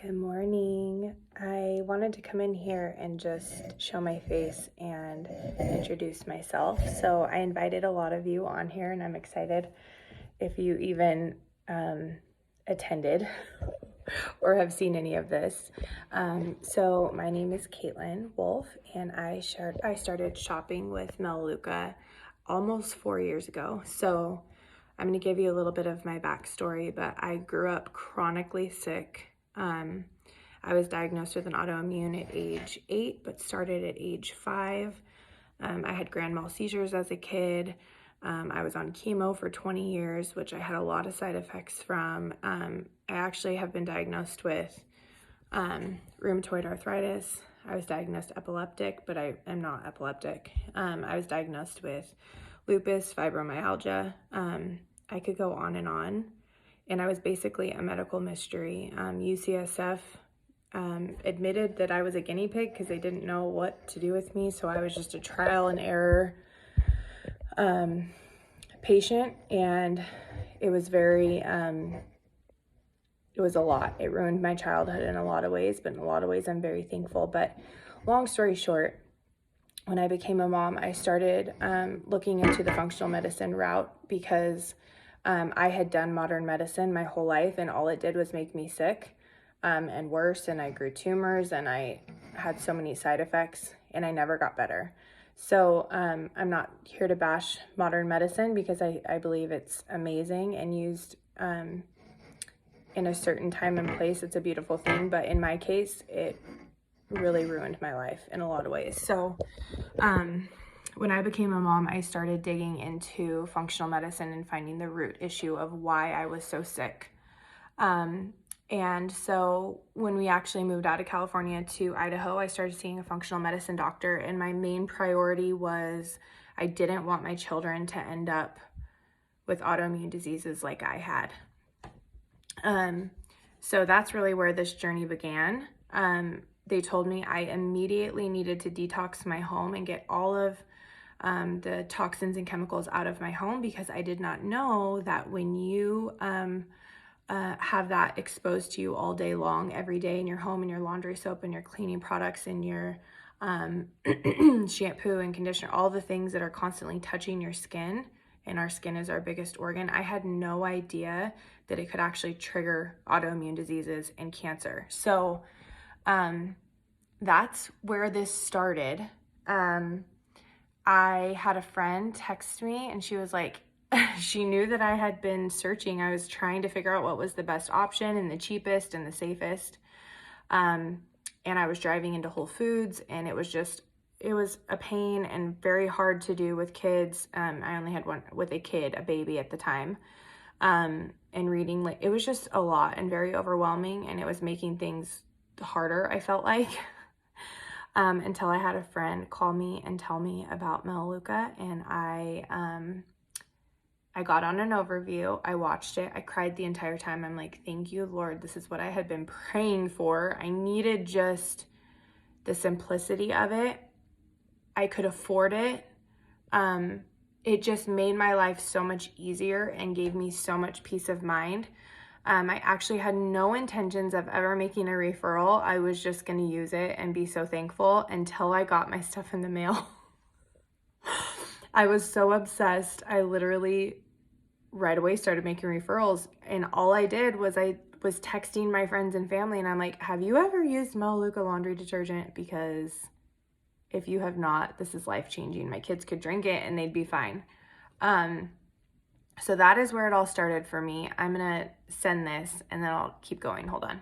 Good morning. I wanted to come in here and just show my face and introduce myself. So I invited a lot of you on here, and I'm excited if you even attended or have seen any of this. So my name is Caitlin Wolf, and I started shopping with Melaleuca almost 4 years ago. So I'm going to give you a little bit of my backstory, but I grew up chronically sick. I was diagnosed with an autoimmune at age 8, but started at age 5. I had grand mal seizures as a kid. I was on chemo for 20 years, which I had a lot of side effects from. I actually have been diagnosed with rheumatoid arthritis. I was diagnosed epileptic, but I am not epileptic. I was diagnosed with lupus, fibromyalgia. I could go on, and I was basically a medical mystery. UCSF admitted that I was a guinea pig because they didn't know what to do with me, so I was just a trial and error patient, and it was it was a lot. It ruined my childhood in a lot of ways, but in a lot of ways I'm very thankful. But long story short, when I became a mom, I started looking into the functional medicine route because I had done modern medicine my whole life, and all it did was make me sick and worse, and I grew tumors, and I had so many side effects, and I never got better. So I'm not here to bash modern medicine because I believe it's amazing, and used in a certain time and place, it's a beautiful thing. But in my case, it really ruined my life in a lot of ways. So when I became a mom, I started digging into functional medicine and finding the root issue of why I was so sick. And so when we actually moved out of California to Idaho, I started seeing a functional medicine doctor, and my main priority was I didn't want my children to end up with autoimmune diseases like I had. So that's really where this journey began. They told me I immediately needed to detox my home and get all of the toxins and chemicals out of my home, because I did not know that when you have that exposed to you all day long, every day in your home, and your laundry soap and your cleaning products and your shampoo and conditioner, all the things that are constantly touching your skin, and our skin is our biggest organ. I had no idea that it could actually trigger autoimmune diseases and cancer. So that's where this started. I had a friend text me, and she was like, she knew that I had been searching. I was trying to figure out what was the best option and the cheapest and the safest. And I was driving into Whole Foods, and it was a pain and very hard to do with kids. I only had one with a kid, a baby at the time. And reading, it was just a lot and very overwhelming, and it was making things harder, I felt like. Until I had a friend call me and tell me about Melaleuca, and I got on an overview. I watched it. I cried the entire time. I'm like, thank you, Lord. This is what I had been praying for. I needed just the simplicity of it. I could afford it. It just made my life so much easier and gave me so much peace of mind. I actually had no intentions of ever making a referral. I was just going to use it and be so thankful until I got my stuff in the mail. I was so obsessed. I literally right away started making referrals, and all I did was I was texting my friends and family, and I'm like, have you ever used Melaleuca laundry detergent? Because if you have not, this is life-changing. My kids could drink it and they'd be fine. So that is where it all started for me. I'm gonna send this and then I'll keep going. Hold on.